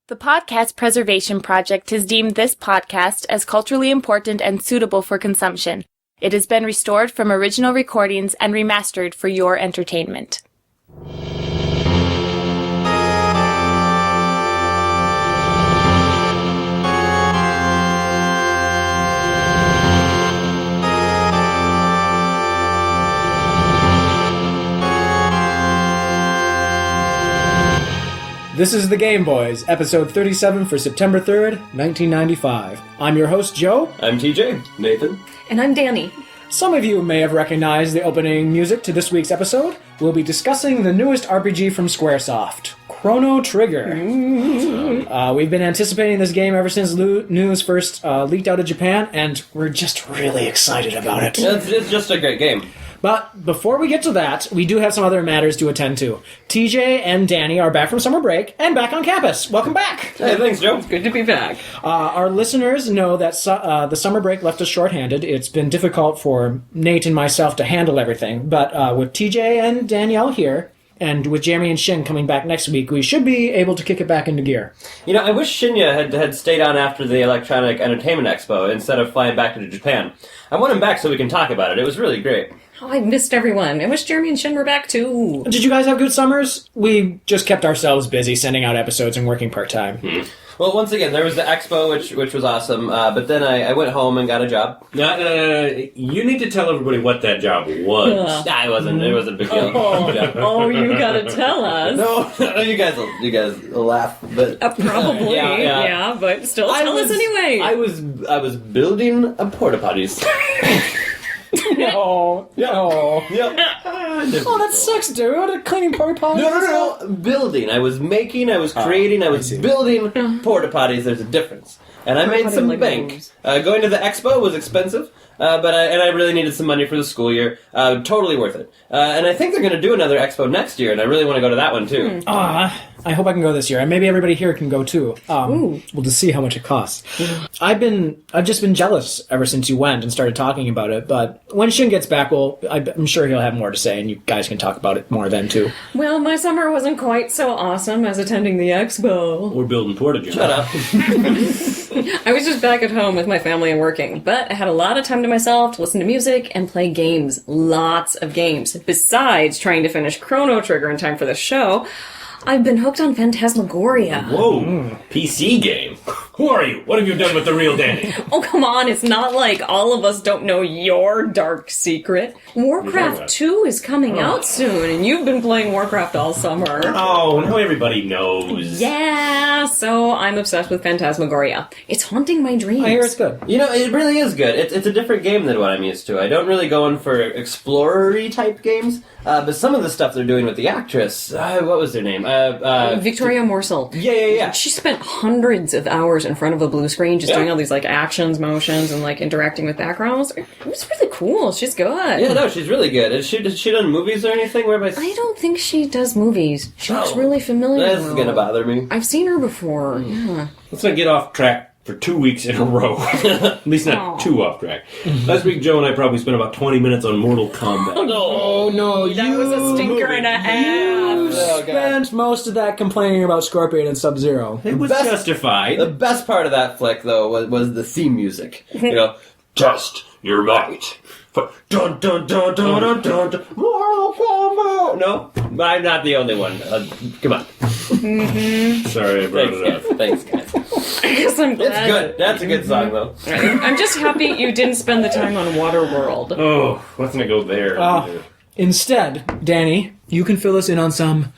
The Podcast Preservation Project has deemed this podcast as culturally important and suitable for consumption. It has been restored from original recordings and remastered for your entertainment. This is the Gameboys, episode 37 for September 3rd, 1995. I'm your host, Joe. I'm TJ. Nathan. And I'm Danny. Some of you may have recognized the opening music to this week's episode. We'll be discussing the newest RPG from Squaresoft, Chrono Trigger. We've been anticipating this game ever since news first leaked out of Japan, and we're just really excited about it. It's just a great game. But before we get to that, we do have some other matters to attend to. TJ and Danny are back from summer break and back on campus. Welcome back. Hey, thanks, Joe. It's good to be back. Our listeners know that the summer break left us shorthanded. It's been difficult for Nate and myself to handle everything. But with TJ and Danielle here, and with Jeremy and Shin coming back next week, we should be able to kick it back into gear. You know, I wish Shinya had stayed on after the Electronic Entertainment Expo instead of flying back to Japan. I want him back so we can talk about it. It was really great. Oh, I missed everyone. I wish Jeremy and Shin were back, too. Did you guys have good summers? We just kept ourselves busy sending out episodes and working part-time. Well, once again, there was the expo, which was awesome, but then I went home and got a job. No. You need to tell everybody what that job was. Nah, it wasn't a big deal. Oh, you gotta tell us. No, you guys will laugh, but Probably, yeah. But still tell us anyway. I was building a porta potties. No. Yep. Oh, that sucks, dude. Cleaning porta potties. No. Building. I was creating, I was building porta potties. There's a difference. And I made some bank. Going to the expo was expensive, but I really needed some money for the school year. Totally worth it. And I think they're going to do another expo next year, and I really want to go to that one too. I hope I can go this year, and maybe everybody here can go too. We'll just see how much it costs. I've just been jealous ever since you went and started talking about it. But when Shin gets back, I'm sure he'll have more to say, and you guys can talk about it more then too. Well, my summer wasn't quite so awesome as attending the expo. We're building porta johns. Shut up. I was just back at home with my family and working, but I had a lot of time to myself to listen to music and play games. Lots of games. Besides trying to finish Chrono Trigger in time for the show, I've been hooked on Phantasmagoria. Whoa, PC game. Who are you? What have you done with the real Danny? Oh, come on, it's not like all of us don't know your dark secret. Warcraft 2 is coming out soon, and you've been playing Warcraft all summer. Oh, now everybody knows. Yeah, so I'm obsessed with Phantasmagoria. It's haunting my dreams. I hear it's good. You know, it really is good. It's a different game than what I'm used to. I don't really go in for explorer-y type games, but some of the stuff they're doing with the actress, what was their name? Victoria Morsel. Yeah. She spent hundreds of hours in front of a blue screen just doing all these, actions, motions, and, interacting with backgrounds. It was really cool. She's good. Yeah, no, she's really good. Has she done movies or anything? Where have I don't think she does movies. She looks really familiar. This is gonna bother me. I've seen her before. Yeah. Let's not get off track for 2 weeks in a row. At least not too off track. Last week, Joe and I probably spent about 20 minutes on Mortal Kombat. Oh no, That was a stinker and a half. Spent most of that complaining about Scorpion and Sub-Zero. It was justified. The best part of that flick, though, was the theme music. You know, test your might. Dun dun dun dun dun dun dun. Mortal Kombat. No, I'm not the only one. Come on. Sorry, I brought it up. Thanks, guys. I guess I'm glad. It's good. That's a good song, though. I'm just happy you didn't spend the time on Waterworld. Oh, let's not go there. Instead, Danny, you can fill us in on some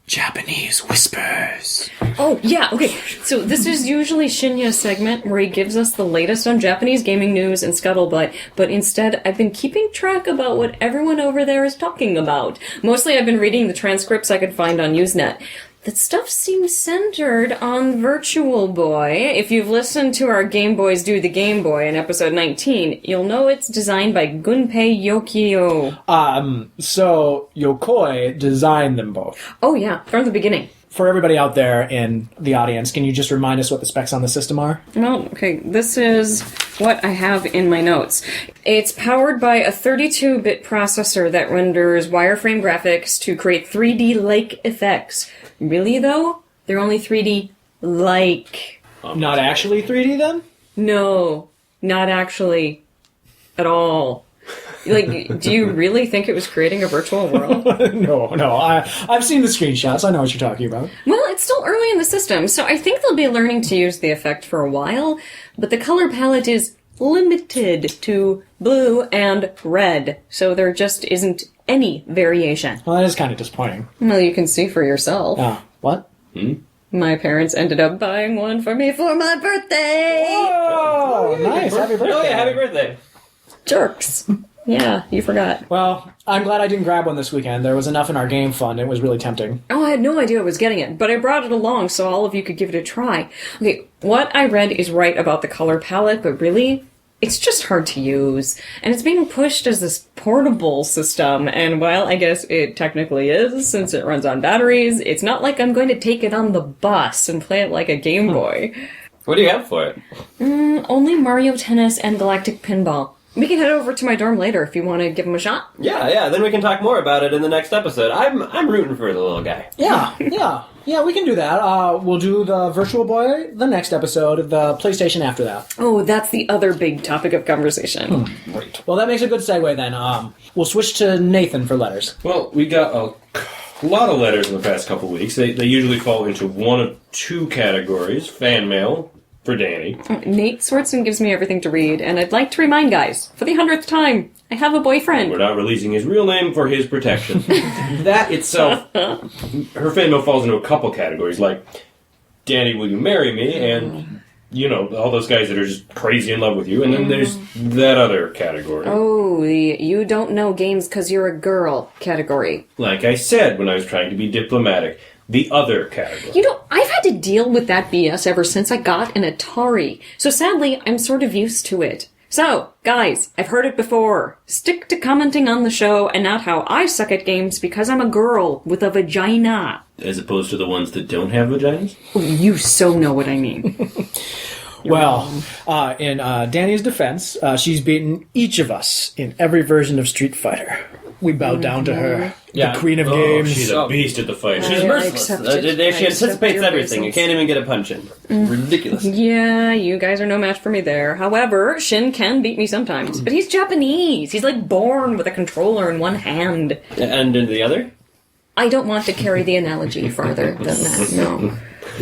Japanese whispers. Oh, yeah, okay. So this is usually Shinya's segment where he gives us the latest on Japanese gaming news and scuttlebutt, but instead I've been keeping track about what everyone over there is talking about. Mostly I've been reading the transcripts I could find on Usenet. That stuff seems centered on Virtual Boy. If you've listened to our Gameboys Do the Game Boy in episode 19, you'll know it's designed by Gunpei Yokio. So Yokoi designed them both. Oh yeah, from the beginning. For everybody out there in the audience, can you just remind us what the specs on the system are? Well, okay, this is what I have in my notes. It's powered by a 32-bit processor that renders wireframe graphics to create 3D-like effects. Really, though? They're only 3D like. Not actually 3D then? No, not actually at all. Like, do you really think it was creating a virtual world? No. I've seen the screenshots. I know what you're talking about. Well, it's still early in the system, so I think they'll be learning to use the effect for a while, but the color palette is limited to blue and red, so there just isn't any variation. Well, that is kind of disappointing. Well, you can see for yourself. What? My parents ended up buying one for me for my birthday! Oh, nice. Happy birthday. Oh, yeah, happy birthday. Jerks. Yeah, you forgot. Well, I'm glad I didn't grab one this weekend. There was enough in our game fund. It was really tempting. Oh, I had no idea I was getting it, but I brought it along so all of you could give it a try. Okay, what I read is right about the color palette, but really, it's just hard to use. And it's being pushed as this portable system, and while I guess it technically is, since it runs on batteries, it's not like I'm going to take it on the bus and play it like a Game Boy. What do you have for it? Only Mario Tennis and Galactic Pinball. We can head over to my dorm later if you want to give him a shot. Yeah, then we can talk more about it in the next episode. I'm rooting for the little guy. Yeah, we can do that. We'll do the Virtual Boy the next episode, the PlayStation after that. Oh, that's the other big topic of conversation. Great. Well, that makes a good segue then. We'll switch to Nathan for letters. Well, we got a lot of letters in the past couple of weeks. They usually fall into one of two categories. Fan mail for Danny. Nate Swartzen gives me everything to read, and I'd like to remind guys, for the 100th time, I have a boyfriend. We're not releasing his real name for his protection. That itself, her fan mail falls into a couple categories, like, Danny, will you marry me? And, you know, all those guys that are just crazy in love with you. And then there's that other category. Oh, the you don't know games because you're a girl category. Like I said when I was trying to be diplomatic, the other category. You know, I've had to deal with that BS ever since I got an Atari. So sadly, I'm sort of used to it. So, guys, I've heard it before. Stick to commenting on the show and not how I suck at games because I'm a girl with a vagina. As opposed to the ones that don't have vaginas? Oh, you so know what I mean. Well, in Danny's defense, she's beaten each of us in every version of Street Fighter. We bow down to her, the queen of games. She's a beast at the fight. She's merciless. She anticipates everything. You can't even get a punch in. Ridiculous. Yeah, you guys are no match for me there. However, Shin can beat me sometimes. But he's Japanese. He's like born with a controller in one hand. And in the other? I don't want to carry the analogy farther than that, no.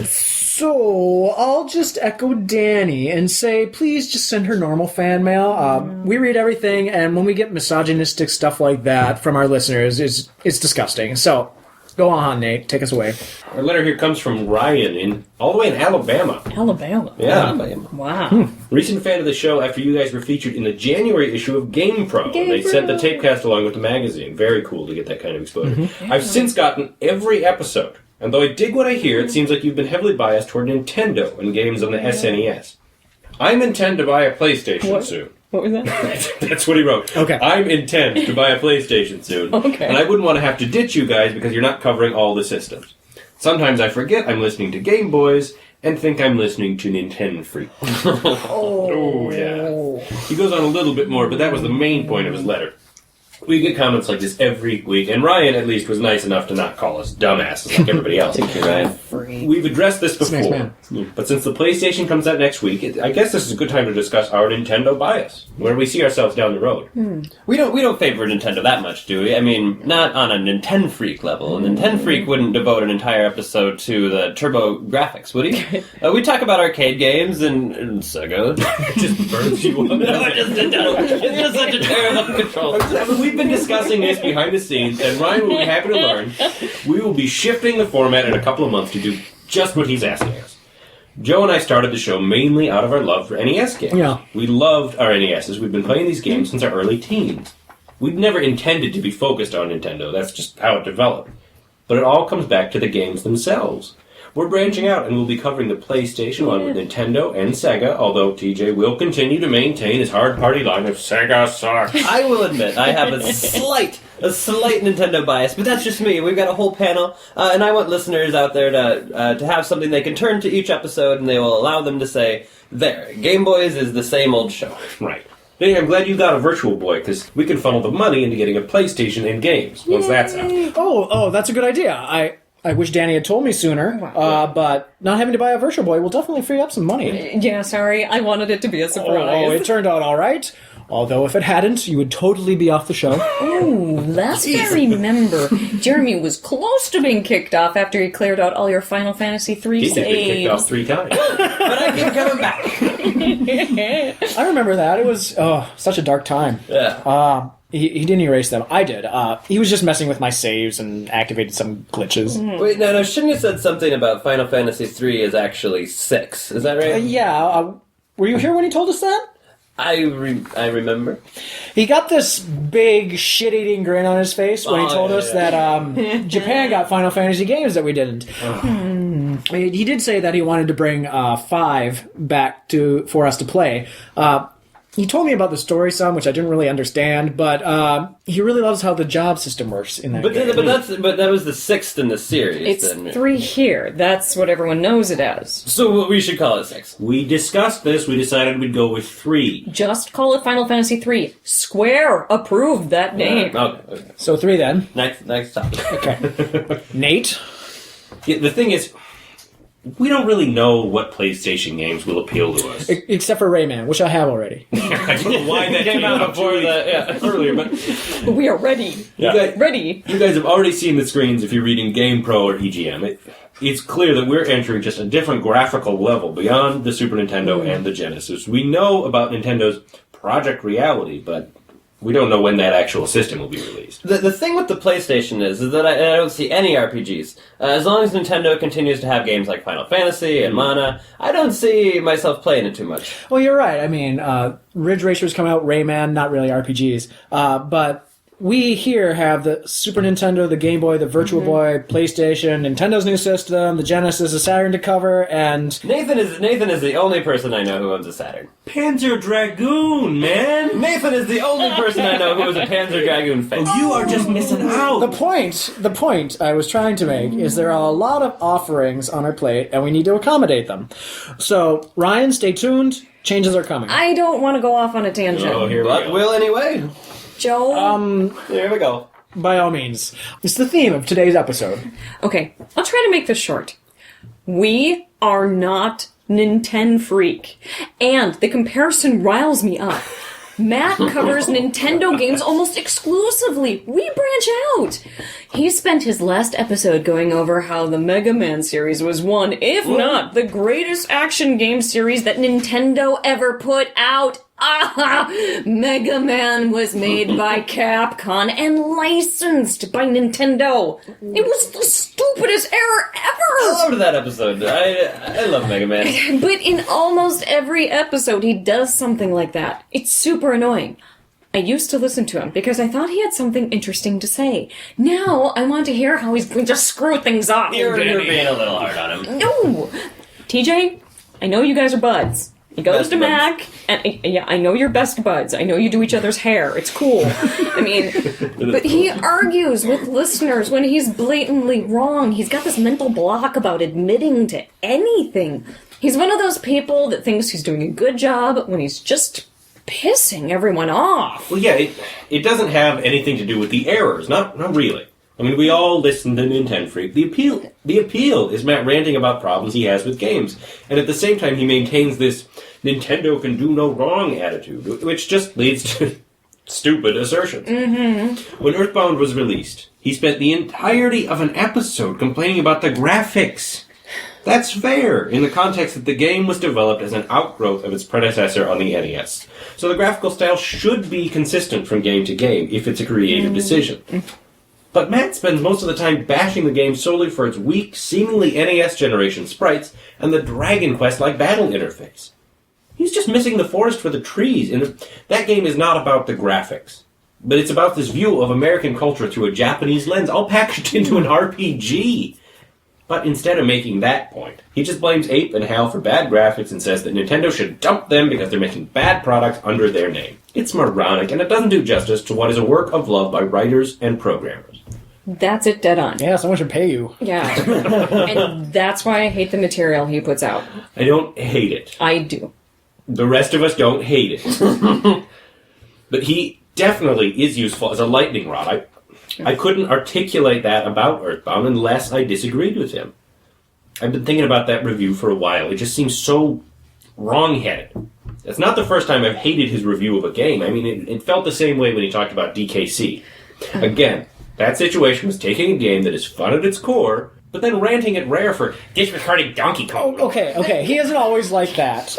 So, I'll just echo Danny and say, please just send her normal fan mail. We read everything, and when we get misogynistic stuff like that from our listeners, it's disgusting. So, go on, Nate. Take us away. Our letter here comes from Ryan, all the way in Alabama. Alabama? Yeah. Alabama. Wow. Recent fan of the show after you guys were featured in the January issue of GamePro. They sent the tapecast along with the magazine. Very cool to get that kind of exposure. I've since gotten every episode. And though I dig what I hear, it seems like you've been heavily biased toward Nintendo and games on the SNES. I'm intend to buy a PlayStation soon. What was that? That's what he wrote. Okay. I'm intent to buy a PlayStation soon. Okay. And I wouldn't want to have to ditch you guys because you're not covering all the systems. Sometimes I forget I'm listening to Gameboys and think I'm listening to Nintenfreak. Oh, yeah. He goes on a little bit more, but that was the main point of his letter. We get comments like this every week, and Ryan, at least, was nice enough to not call us dumbasses like everybody else. Thank you, Ryan. We've addressed this before, Nice man. but since the PlayStation comes out next week, I guess this is a good time to discuss our Nintendo bias, where we see ourselves down the road. We don't favor Nintendo that much, do we? I mean, not on a Nintenfreak level. A Nintenfreak wouldn't devote an entire episode to the turbo graphics, would he? We talk about arcade games and Sega. It just burns you up. No, it just it's just such a terrible control. We've been discussing this behind the scenes, and Ryan will be happy to learn. We will be shifting the format in a couple of months to do just what he's asking us. Joe and I started the show mainly out of our love for NES games. Yeah. We loved our NESs. We've been playing these games since our early teens. We'd never intended to be focused on Nintendo. That's just how it developed. But it all comes back to the games themselves. We're branching out, and we'll be covering the PlayStation along with Nintendo and Sega, although TJ will continue to maintain his hard-party line of Sega sucks. I will admit, I have a slight Nintendo bias, but that's just me. We've got a whole panel, and I want listeners out there to have something they can turn to each episode, and they will allow them to say, there, Gameboys is the same old show. Right. Hey, I'm glad you got a Virtual Boy, because we can funnel the money into getting a PlayStation and games, once that's out. Oh, that's a good idea. I wish Danny had told me sooner, but not having to buy a Virtual Boy will definitely free up some money. Yeah, sorry. I wanted it to be a surprise. Oh, it turned out all right. Although if it hadn't, you would totally be off the show. Ooh, last I remember, Jeremy was close to being kicked off after he cleared out all your Final Fantasy III He's saves. been kicked off 3 times. But I keep coming back. I remember that. It was such a dark time. Yeah. He didn't erase them. I did. He was just messing with my saves and activated some glitches. Wait, no, Shinya said something about Final Fantasy III is actually 6. Is that right? Yeah. Were you here when he told us that? I remember. He got this big shit-eating grin on his face when he told us that Japan got Final Fantasy games that we didn't. He did say that he wanted to bring 5 back for us to play. He told me about the story some, which I didn't really understand, but he really loves how the job system works in that game. But that was the 6th in the series. It's then. 3 here. That's what everyone knows it as. So we should call it 6. We discussed this. We decided we'd go with 3. Just call it Final Fantasy III. Square approved that name. Okay. So 3 then. Next topic. Okay. Nate? Yeah, the thing is, we don't really know what PlayStation games will appeal to us. Except for Rayman, which I have already. I don't know why that came out before earlier, but We are ready. Ready. You guys have already seen the screens if you're reading GamePro or EGM. It's clear that we're entering just a different graphical level beyond the Super Nintendo and the Genesis. We know about Nintendo's Project Reality, but we don't know when that actual system will be released. The thing with the PlayStation is that I don't see any RPGs. As long as Nintendo continues to have games like Final Fantasy and Mana, I don't see myself playing it too much. Well, you're right. I mean, Ridge Racer's come out, Rayman, not really RPGs. But we here have the Super Nintendo, the Game Boy, the Virtual Boy, PlayStation, Nintendo's new system, the Genesis, the Saturn to cover, and... Nathan is the only person I know who owns a Saturn. Panzer Dragoon, man! Nathan is the only person I know who is a Panzer Dragoon fan. Oh, you are just missing out! The point I was trying to make is there are a lot of offerings on our plate, and we need to accommodate them. So, Ryan, stay tuned. Changes are coming. I don't want to go off on a tangent. Oh, here we But go. will anyway. Joe? Here we go. By all means. It's the theme of today's episode. Okay, I'll try to make this short. We are not Nintenfreak. And the comparison riles me up. Matt covers Nintendo games almost exclusively. We branch out. He spent his last episode going over how the Mega Man series was one, if not the greatest action game series that Nintendo ever put out. Mega Man was made by Capcom and licensed by Nintendo. It was the stupidest error ever. I loved that episode. I love Mega Man. But in almost every episode, he does something like that. It's super annoying. I used to listen to him because I thought he had something interesting to say. Now I want to hear how he's going to screw things up. You're being a little hard on him. No! TJ, I know you guys are buds. He goes Best to buds. Mac, and yeah, I know you're best buds. I know you do each other's hair. It's cool. I mean, but he argues with listeners when he's blatantly wrong. He's got this mental block about admitting to anything. He's one of those people that thinks he's doing a good job when he's just pissing everyone off. Well, yeah, it doesn't have anything to do with the errors. Not really. I mean, we all listen to Nintenfreak. The appeal is Matt ranting about problems he has with games, and at the same time he maintains this Nintendo can do no wrong attitude, which just leads to stupid assertions. When Earthbound was released, he spent the entirety of an episode complaining about the graphics. That's fair, in the context that the game was developed as an outgrowth of its predecessor on the NES. So the graphical style should be consistent from game to game, if it's a creative decision. But Matt spends most of the time bashing the game solely for its weak, seemingly NES generation sprites and the Dragon Quest-like battle interface. He's just missing the forest for the trees, and that game is not about the graphics. But it's about this view of American culture through a Japanese lens, all packaged into an RPG. But instead of making that point, he just blames Ape and Hal for bad graphics and says that Nintendo should dump them because they're making bad products under their name. It's moronic, and it doesn't do justice to what is a work of love by writers and programmers. That's it, dead on. Yeah, someone should pay you. Yeah. And that's why I hate the material he puts out. I don't hate it. I do. The rest of us don't hate it. But he definitely is useful as a lightning rod. I couldn't articulate that about Earthbound unless I disagreed with him. I've been thinking about that review for a while. It just seems so wrong-headed. It's not the first time I've hated his review of a game. I mean, it felt the same way when he talked about DKC. Again, that situation was taking a game that is fun at its core, but then ranting at Rare for disregarding Donkey Kong. Okay. He isn't always like that.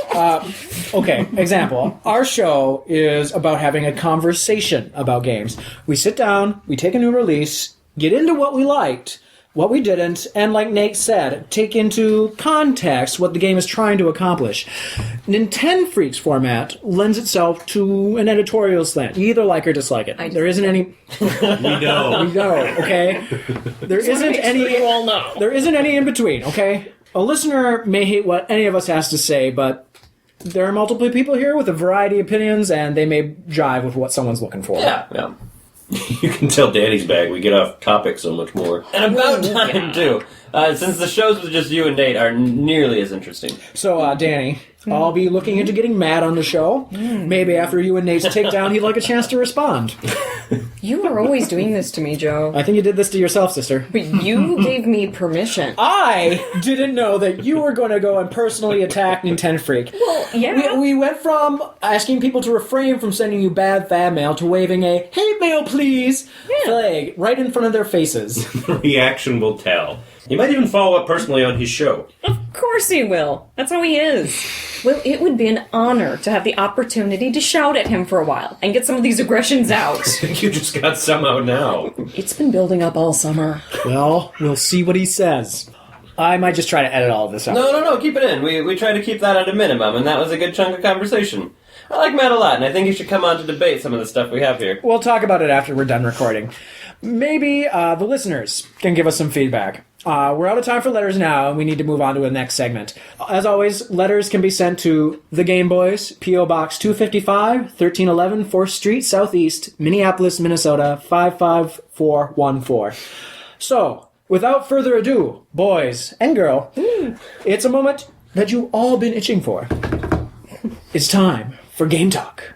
Example. Our show is about having a conversation about games. We sit down, we take a new release, get into what we liked, what we didn't, and like Nate said, take into context what the game is trying to accomplish. Nintenfreak's format lends itself to an editorial slant. You either like or dislike it. There isn't any... We know. We know, okay? There isn't any... You all know. There isn't any in between, okay? A listener may hate what any of us has to say, but there are multiple people here with a variety of opinions, and they may jive with what someone's looking for. Yeah. You can tell Danny's bag. We get off topic so much more. And about time, too. Since the shows with just you and Nate are nearly as interesting. So, Danny, I'll be looking into getting Matt on the show. Maybe after you and Nate's takedown, he'd like a chance to respond. You are always doing this to me, Joe. I think you did this to yourself, sister. But you gave me permission. I didn't know that you were going to go and personally attack Nintenfreak. Well, yeah. We went from asking people to refrain from sending you bad fan mail to waving a "Hey, mail, please" flag right in front of their faces. The reaction will tell. He might even follow up personally on his show. Of course he will. That's how he is. Well, it would be an honor to have the opportunity to shout at him for a while and get some of these aggressions out. You just got some out now. It's been building up all summer. Well, we'll see what he says. I might just try to edit all of this out. No, keep it in. We try to keep that at a minimum, and that was a good chunk of conversation. I like Matt a lot, and I think he should come on to debate some of the stuff we have here. We'll talk about it after we're done recording. Maybe the listeners can give us some feedback. We're out of time for letters now, and we need to move on to the next segment. As always, letters can be sent to The Gameboys, P.O. Box 255, 1311 4th Street, Southeast, Minneapolis, Minnesota, 55414. So, without further ado, boys and girl, it's a moment that you've all been itching for. It's time for Game Talk.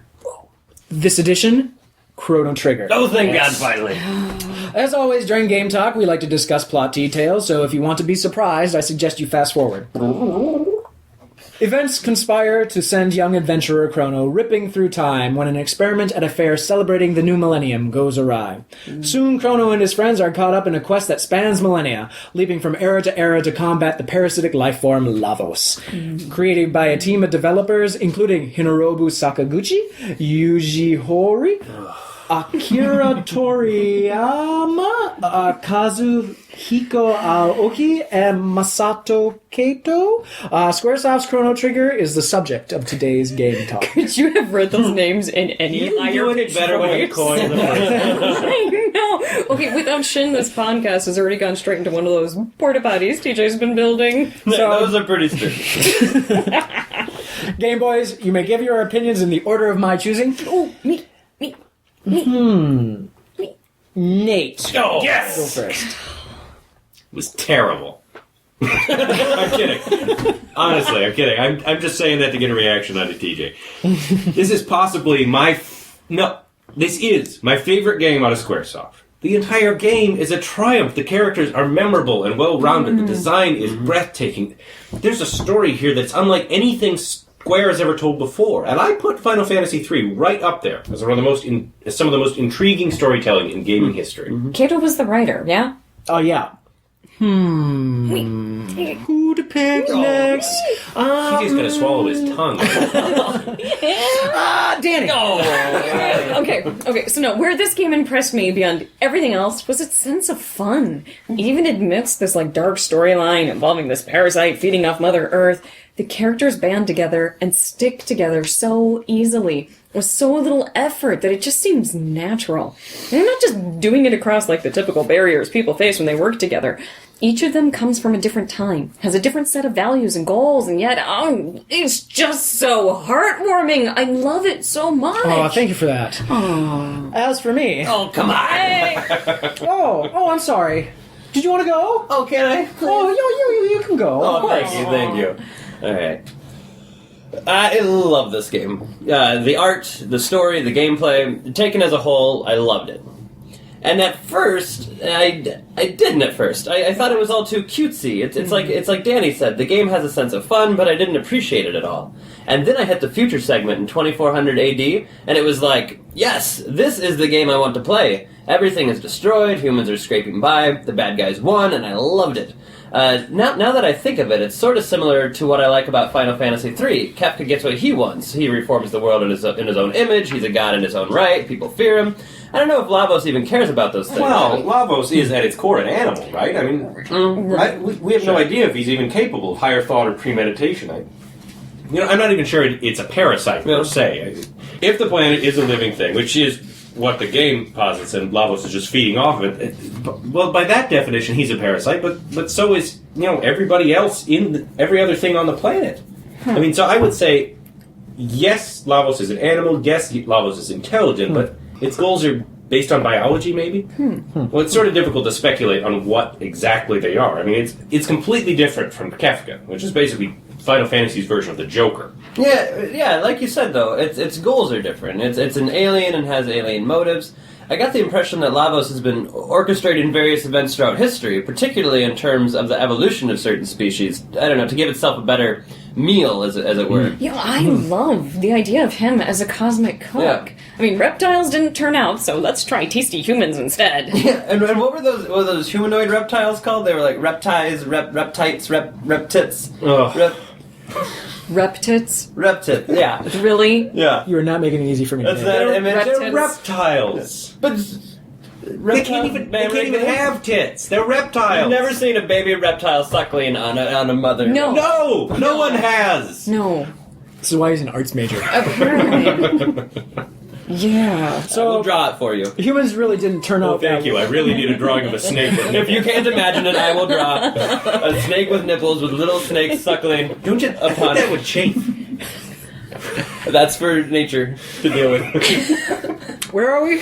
This edition, Chrono Trigger. Oh, thank God, finally. As always, during Game Talk, we like to discuss plot details, so if you want to be surprised, I suggest you fast forward. Events conspire to send young adventurer Chrono ripping through time when an experiment at a fair celebrating the new millennium goes awry. Soon, Chrono and his friends are caught up in a quest that spans millennia, leaping from era to era to combat the parasitic lifeform Lavos. Created by a team of developers including Hinorobu Sakaguchi, Yuji Horii, Akira Toriyama, Kazuhiko Aoki, and Masato Kato. Squaresoft's Chrono Trigger is the subject of today's Game Talk. Could you have read those names in any higher pitch better with a voice? coin. I know. Okay, without Shin, this podcast has already gone straight into one of those porta potties TJ's been building. Those are pretty strict. Game Boys, you may give your opinions in the order of my choosing. Oh, me. Nate. Oh, yes! Go first. It was terrible. I'm kidding. Honestly, I'm kidding. I'm just saying that to get a reaction out of TJ. This is possibly this is my favorite game out of Squaresoft. The entire game is a triumph. The characters are memorable and well-rounded. The design is breathtaking. There's a story here that's unlike anything Square has ever told before, and I put Final Fantasy III right up there as some of the most intriguing storytelling in gaming history. Kato was the writer, yeah? Oh, yeah. Who to pick next? TJ's gonna swallow his tongue. Danny. Okay, so no, where this game impressed me beyond everything else was its sense of fun. Even amidst this dark storyline involving this parasite feeding off Mother Earth, the characters band together and stick together so easily with so little effort that it just seems natural. And they're not just doing it across the typical barriers people face when they work together. Each of them comes from a different time, has a different set of values and goals, and yet, it's just so heartwarming. I love it so much. Oh, thank you for that. As for me... Oh, come on! Oh, I'm sorry. Did you want to go? Oh, can I? Oh, you can go. Oh, thank you. Alright. I love this game. The art, the story, the gameplay, taken as a whole, I loved it. And at first, I didn't at first. I thought it was all too cutesy. It's like Danny said, the game has a sense of fun, but I didn't appreciate it at all. And then I hit the future segment in 2400 AD, and it was like, yes, this is the game I want to play. Everything is destroyed, humans are scraping by, the bad guys won, and I loved it. Now that I think of it, it's sort of similar to what I like about Final Fantasy III. Kefka gets what he wants. He reforms the world in his own image. He's a god in his own right. People fear him. I don't know if Lavos even cares about those things. Well, Lavos is at its core an animal, right? I mean, we have no idea if he's even capable of higher thought or premeditation. I'm not even sure it's a parasite per se. If the planet is a living thing, which is what the game posits, and Lavos is just feeding off of it, well, by that definition, he's a parasite. But so is everybody else in every other thing on the planet. I mean, so I would say yes, Lavos is an animal. Yes, Lavos is intelligent, but its goals are based on biology, maybe? Well, it's sort of difficult to speculate on what exactly they are. I mean, it's completely different from Kefka, which is basically Final Fantasy's version of the Joker. Yeah, like you said, though, its goals are different. It's an alien and has alien motives. I got the impression that Lavos has been orchestrating various events throughout history, particularly in terms of the evolution of certain species, I don't know, to give itself a better meal, as it were. I love the idea of him as a cosmic cook. Yeah. I mean, reptiles didn't turn out, so let's try tasty humans instead. Yeah, and what were those humanoid reptiles called? They were like reptiles, reptites, reptits. Reptits? Reptit, yeah. Really? Yeah. You are not making it easy for me. That's today. that image. They're reptiles. But They can't even have tits. They're reptiles. I've never seen a baby reptile suckling on a mother. No. No one has. No. This is why he's an arts major. Apparently. Yeah. So I will draw it for you. Humans really didn't turn out. Thank you. I really need a drawing of a snake. If you can't imagine it, I will draw a snake with nipples with little snakes suckling. Don't you think that would chafe? That's for nature to deal with. Where are we?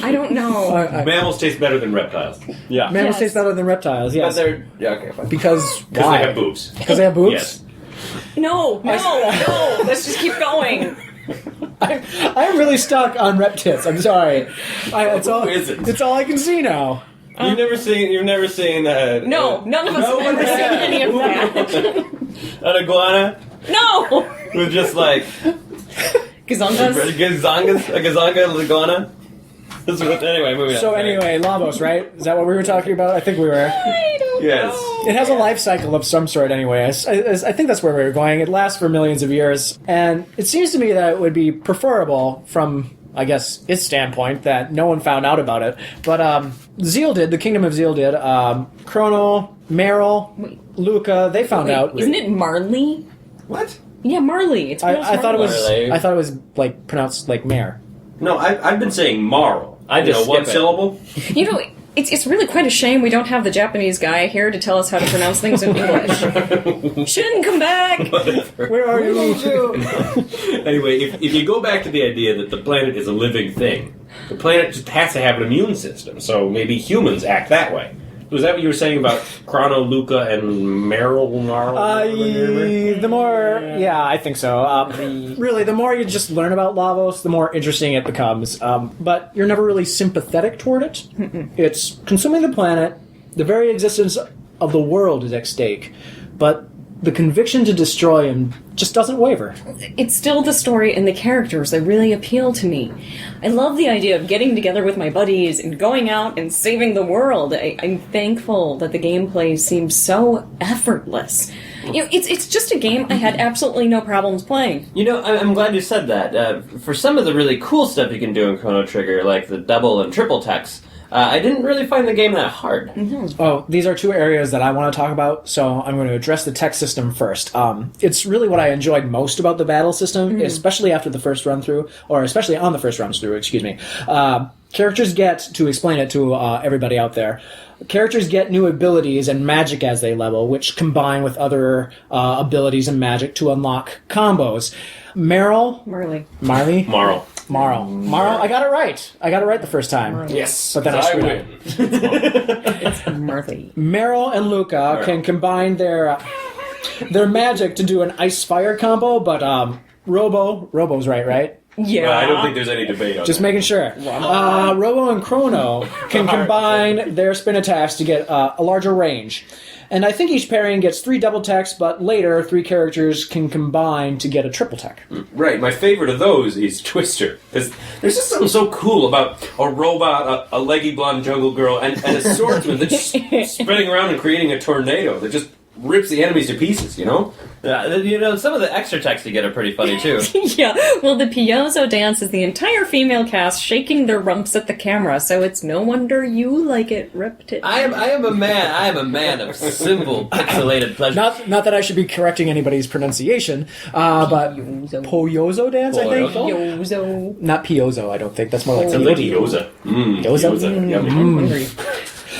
I don't know. Mammals taste better than reptiles. Yeah. Mammals Yes. taste better than reptiles. But Yes. they're okay, fine. Because Because why? they have boobs. Because they have boobs. Yes. No. Let's just keep going. I'm really stuck on reptits. I'm sorry. Who isn't? It's all I can see now. You've never seen. No, none of us have ever seen any of that. An iguana No. with just like Gazongas? a gazonga iguana. Anyway, moving on. So anyway, Lavos, right? Is that what we were talking about? I think we were. I don't Yes. know. It has a life cycle of some sort anyway. I think that's where we were going. It lasts for millions of years. And it seems to me that it would be preferable from, I guess, its standpoint that no one found out about it. But Zeal did, the Kingdom of Zeal did. Chrono, Meryl, Luca, they found out. Isn't it Marley? What? Yeah, Marley. It's I thought it was. Marley. I thought it was like pronounced like mare. No, I've been saying marl. I just one skip it. syllable. You know, it's really quite a shame we don't have the Japanese guy here to tell us how to pronounce things in English. Shin, come back! Where are you? Anyway, if you go back to the idea that the planet is a living thing, the planet just has to have an immune system, so maybe humans act that way. Was that what you were saying about Chrono, Luca, and Meryl? The more, yeah, I think so. Really, the more you just learn about Lavos, the more interesting it becomes. But you're never really sympathetic toward it. It's consuming the planet. The very existence of the world is at stake. But the conviction to destroy him just doesn't waver. It's still the story and the characters that really appeal to me. I love the idea of getting together with my buddies and going out and saving the world. I'm thankful that the gameplay seems so effortless. You know, it's just a game I had absolutely no problems playing. You know, I'm glad you said that. For some of the really cool stuff you can do in Chrono Trigger, like the double and triple techs, I didn't really find the game that hard. Oh, these are two areas that I want to talk about, so I'm going to address the tech system first. It's really what I enjoyed most about the battle system, especially after the first run-through, or especially on the first run-through, excuse me. Characters get, to explain it to everybody out there, characters get new abilities and magic as they level, which combine with other abilities and magic to unlock combos. Marley. Marl. Marl, I got it right. I got it right the first time. Yes. But then I screwed up. It's Marley. Meryl and Luca can combine their magic to do an ice-fire combo, but Robo's right? Yeah. Well, I don't think there's any debate on Just that. making sure. Robo and Chrono can combine their spin attacks to get a larger range. And I think each pairing gets 3 double techs, but later 3 characters can combine to get a triple tech. Right, my favorite of those is Twister. Because there's just something so cool about a robot, a leggy blonde jungle girl, and a swordsman that's spreading around and creating a tornado that just rips the enemies to pieces, you know? Some of the extra texts you get are pretty funny, too. Yeah, well, the Piozo dance is the entire female cast shaking their rumps at the camera, so it's no wonder you like it, Reptile. I am a man of simple, pixelated pleasure. Not that I should be correcting anybody's pronunciation, but Piozo dance, I think? Piozo. Not Piozo, I don't think. That's more like Sounds like Piozo. gyoza. Gyoza? Yummy. Hungry.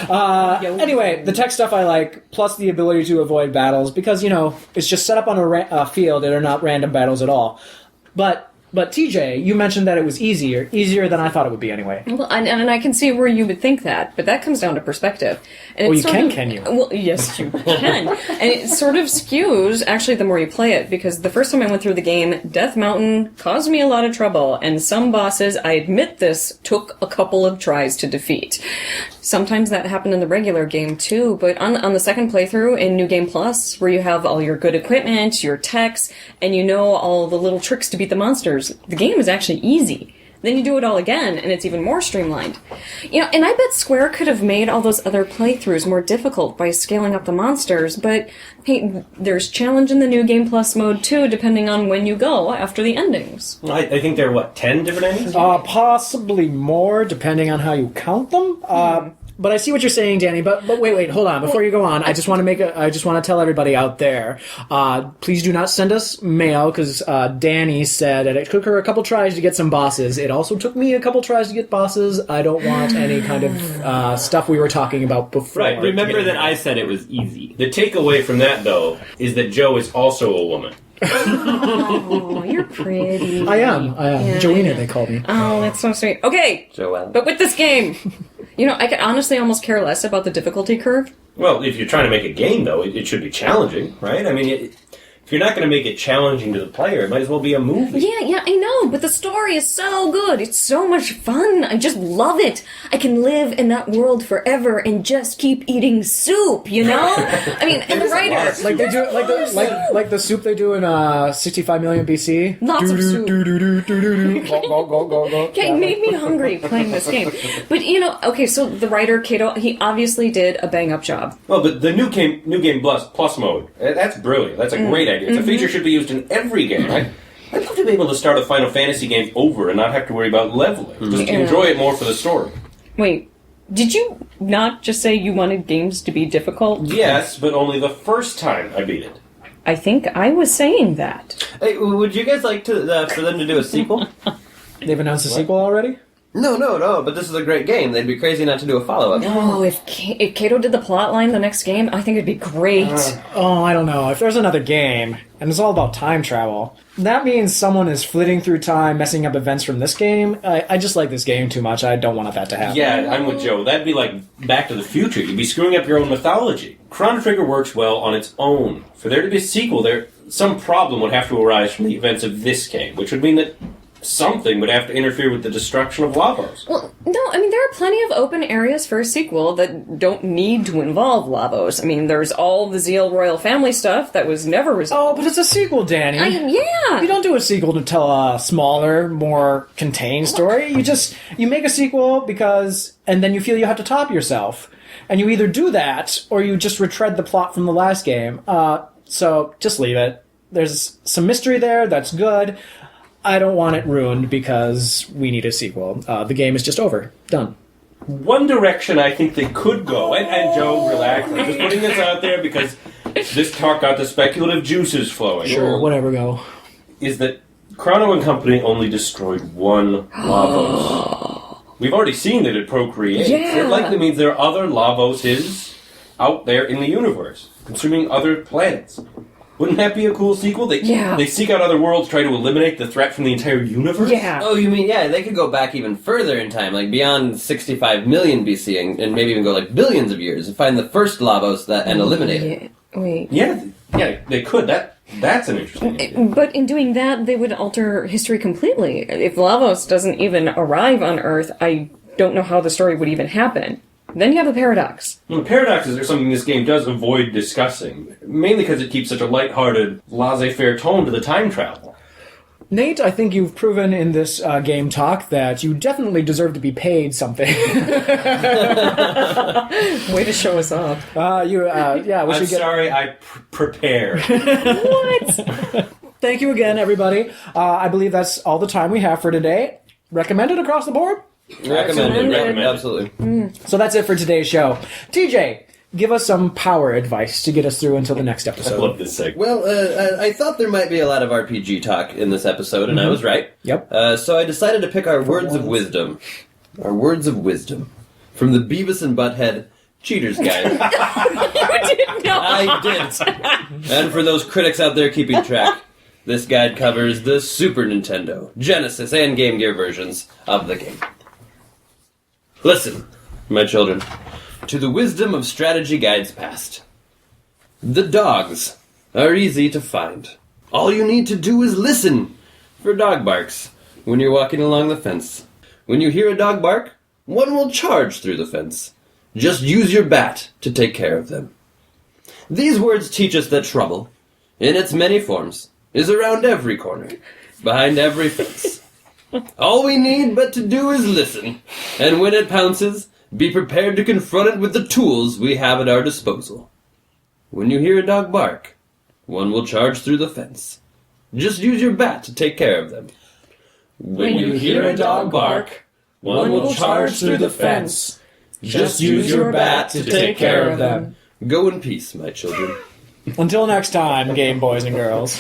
Anyway, the tech stuff I like, plus the ability to avoid battles, because, it's just set up on a field that are not random battles at all. But TJ, you mentioned that it was easier than I thought it would be anyway. Well, and I can see where you would think that, but that comes down to perspective. And Well, can you? Well, yes, you can. And it sort of skews, actually, the more you play it, because the first time I went through the game, Death Mountain caused me a lot of trouble, and some bosses, I admit this, took a couple of tries to defeat. Sometimes that happened in the regular game, too, but on the second playthrough in New Game Plus, where you have all your good equipment, your techs, and you know all the little tricks to beat the monsters, the game is actually easy. Then you do it all again, and it's even more streamlined. And I bet Square could have made all those other playthroughs more difficult by scaling up the monsters, but hey, there's challenge in the New Game Plus mode too, depending on when you go after the endings. I think there are, 10 different endings? Possibly more, depending on how you count them. But I see what you're saying, Danny. But wait, hold on. Before you go on, I just want to tell everybody out there, please do not send us mail, because Danny said that it took her a couple tries to get some bosses. It also took me a couple tries to get bosses. I don't want any kind of stuff we were talking about before. Right, remember that I said it was easy. The takeaway from that, though, is that Joe is also a woman. Oh, you're pretty. I am. Yeah, Joanna, they called me. Oh, that's so sweet. Okay, Joelle. but with this game, I could honestly almost care less about the difficulty curve. Well, if you're trying to make a game, though, it should be challenging, right? I mean, if you're not going to make it challenging to the player, it might as well be a movie. Yeah, I know, but the story is so good. It's so much fun. I just love it. I can live in that world forever and just keep eating soup, I mean, and the writer... Like they do, like the soup they do in 65 million BC. Lots of soup. Go. Okay, made me hungry playing this game. But, okay, so the writer, Kato, he obviously did a bang-up job. Well, but the New Game Plus mode, that's brilliant. That's a great idea. It's a feature should be used in every game, right? I'd love to be able to start a Final Fantasy game over and not have to worry about leveling. Just enjoy it more for the story. Wait, did you not just say you wanted games to be difficult? Yes, but only the first time I beat it. I think I was saying that. Hey, would you guys like to for them to do a sequel? They've announced a sequel already? No, but this is a great game. They'd be crazy not to do a follow-up. Oh, if Kato did the plotline the next game, I think it'd be great. I don't know. If there's another game, and it's all about time travel, that means someone is flitting through time, messing up events from this game. I just like this game too much. I don't want that to happen. Yeah, I'm with Joe. That'd be like Back to the Future. You'd be screwing up your own mythology. Chrono Trigger works well on its own. For there to be a sequel, some problem would have to arise from the events of this game, which would mean that something would have to interfere with the destruction of Lavos. Well, no, I mean, there are plenty of open areas for a sequel that don't need to involve Lavos. I mean, there's all the Zeal Royal Family stuff that was never resolved. Oh, but it's a sequel, Danny. Yeah! You don't do a sequel to tell a smaller, more contained story. You make a sequel and then you feel you have to top yourself. And you either do that, or you just retread the plot from the last game. So, just leave it. There's some mystery there, that's good. I don't want it ruined because we need a sequel. The game is just over. Done. One direction I think they could go, and Joe, relax, I'm just putting this out there because this talk got the speculative juices flowing. Sure, whatever, go. Is that Chrono and Company only destroyed one Lavos. We've already seen that it procreates. Yeah. It likely means there are other Lavoses out there in the universe, consuming other planets. Wouldn't that be a cool sequel? They seek out other worlds, try to eliminate the threat from the entire universe? Yeah. Oh, you mean, they could go back even further in time, like beyond 65 million BC, and maybe even go like billions of years, and find the first Lavos and eliminate it. Wait. Yeah, they could. That's an interesting idea. But in doing that, they would alter history completely. If Lavos doesn't even arrive on Earth, I don't know how the story would even happen. Then you have a paradox. Well, paradoxes are something this game does avoid discussing, mainly because it keeps such a lighthearted, laissez-faire tone to the time travel. Nate, I think you've proven in this game talk that you definitely deserve to be paid something. Way to show us off. I'm sorry, I prepared. What? Thank you again, everybody. I believe that's all the time we have for today. Recommended across the board? Recommended. Absolutely. So that's it for today's show. TJ, give us some power advice to get us through until the next I episode. love this segment. Well, I thought there might be a lot of RPG talk in this episode, and I was right. Yep. So I decided to pick our words of wisdom. Our words of wisdom. From the Beavis and Butthead Cheater's Guide. You did not. I did. And for those critics out there keeping track, this guide covers the Super Nintendo, Genesis, and Game Gear versions of the game. Listen, my children, to the wisdom of strategy guides past. The dogs are easy to find. All you need to do is listen for dog barks when you're walking along the fence. When you hear a dog bark, one will charge through the fence. Just use your bat to take care of them. These words teach us that trouble, in its many forms, is around every corner, behind every fence. All we need but to do is listen, and when it pounces, be prepared to confront it with the tools we have at our disposal. When you hear a dog bark, one will charge through the fence. Just use your bat to take care of them. When you hear a dog bark, one will charge through the fence. Just use your bat to take care of them. Go in peace, my children. Until next time, game boys and girls.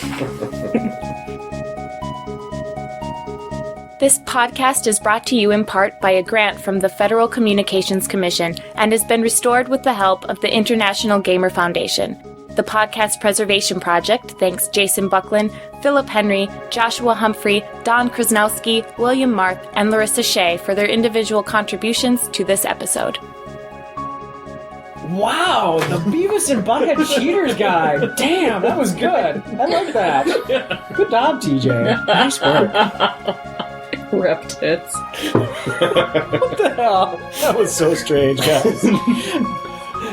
This podcast is brought to you in part by a grant from the Federal Communications Commission and has been restored with the help of the International Gamer Foundation. The Podcast Preservation Project thanks Jason Buckland, Philip Henry, Joshua Humphrey, Don Krasnowski, William Marth, and Larissa Shea for their individual contributions to this episode. Wow, the Beavis and Butthead Cheaters Guide. Damn, that was good. I like that. Good job, TJ. Nice work. Rep tits. What the hell? That was so strange, guys.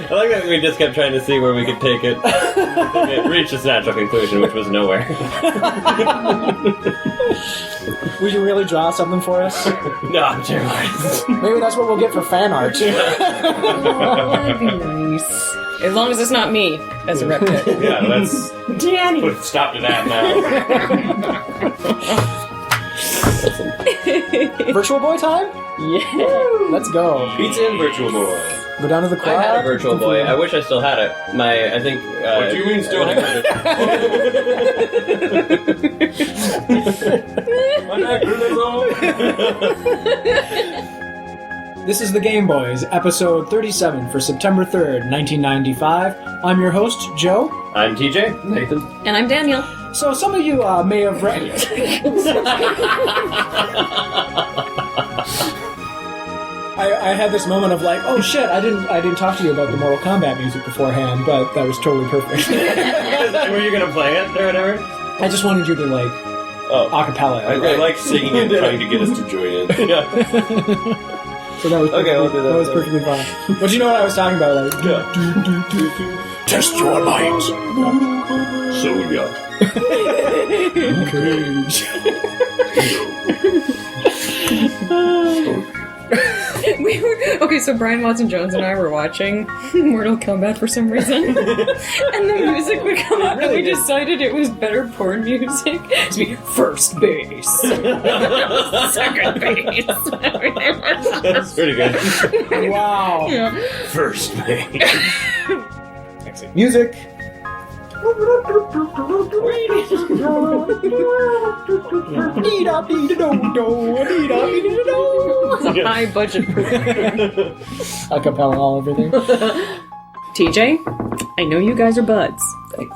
I like that we just kept trying to see where we could take it. It reached its natural conclusion, which was nowhere. Would you really draw something for us? No, I'm terrified. Maybe that's what we'll get for fan art. That'd be nice. As long as it's not me as a rep tit. Yeah, let's Danny. put a stop to that now. Virtual Boy time? Yeah. Let's go. Pizza and Virtual Boy. Go down to the I quad. had a Virtual Boy. I wish I still had it. I think... What do you mean still have it? This is the Game Boys, episode 37 for September 3rd, 1995. I'm your host, Joe. I'm TJ. Nathan. And I'm Daniel. So some of you may have read... I had this moment of like, oh shit, I didn't talk to you about the Mortal Kombat music beforehand, but that was totally perfect. Were you going to play it or whatever? I just wanted you to like acapella. I like singing and trying to get us to join in. Yeah. So that was Okay, we'll do that. That was perfectly fine. But you know what I was talking about? Like, test your mind. So yeah. So Brian Watson Jones and I were watching Mortal Kombat for some reason, and the music would come up, and we decided it was better porn music to be first base, second base. That's pretty good. Wow. Yeah. First base. Music. High budget. Acapella all everything. TJ, I know you guys are buds.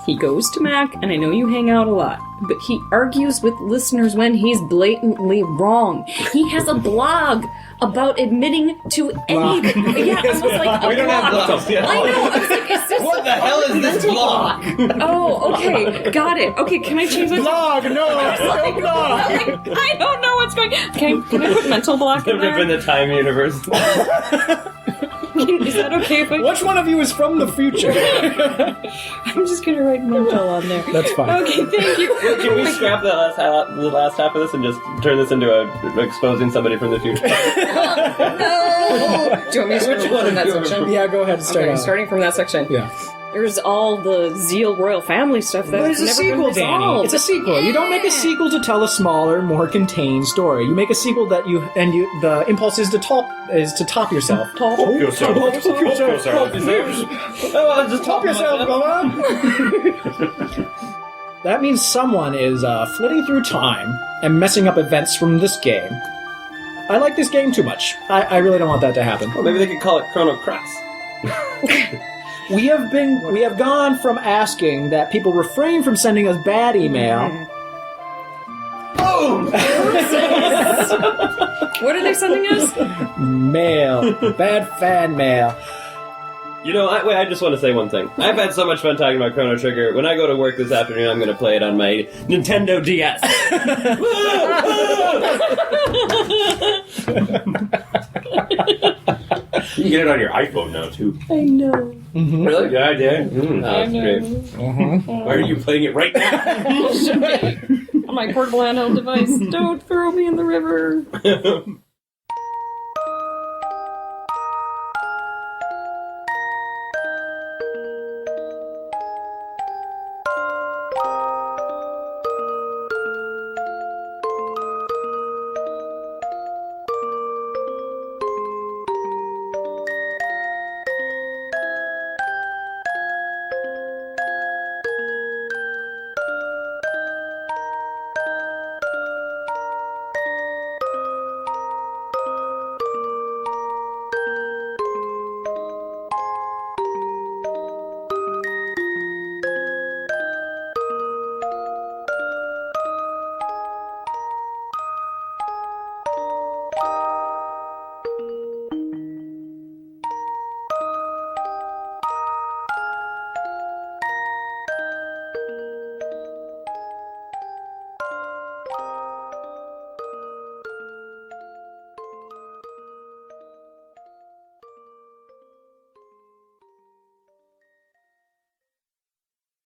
He goes to Mac, and I know you hang out a lot, but he argues with listeners when he's blatantly wrong. He has a blog about admitting to anything. Yeah, I was like, We don't have blogs yet. I know. I was like, is this What the hell is this blog? Oh, okay, got it. Okay, can I change my Blog, no, no blog. I don't know what's going. Can I put mental block in Rip in there? the time universe. Is that okay if I? Which one of you is from the future? I'm just gonna write mental on there. That's fine. Okay, thank you. Can we scrap the last half of this and just turn this into exposing somebody from the future? No. Do you want me to switch one from that of you- section? Yeah, go ahead and start Okay, out. starting from that section. Yeah. There's all the Zeal royal family stuff But that's it's a never been sequel, Danny. resolved. It's a sequel. You don't make a sequel to tell a smaller, more contained story. You make a sequel that the impulse is to top yourself. Top yourself. Top yourself. Oh, I'll just Top yourself, Bubba. That means someone is flitting through time and messing up events from this game. I like this game too much. I really don't want that to happen. Well, maybe they could call it Chrono Cross. We have gone from asking that people refrain from sending us bad email. Boom! What are they sending us? Mail. Bad fan mail. You know, I just want to say one thing. I've had so much fun talking about Chrono Trigger. When I go to work this afternoon, I'm going to play it on my Nintendo DS. You can get it on your iPhone now, too. I know. Really? Yeah, I did. That's great. Why are you playing it right now? On my portable handheld device. Don't throw me in the river.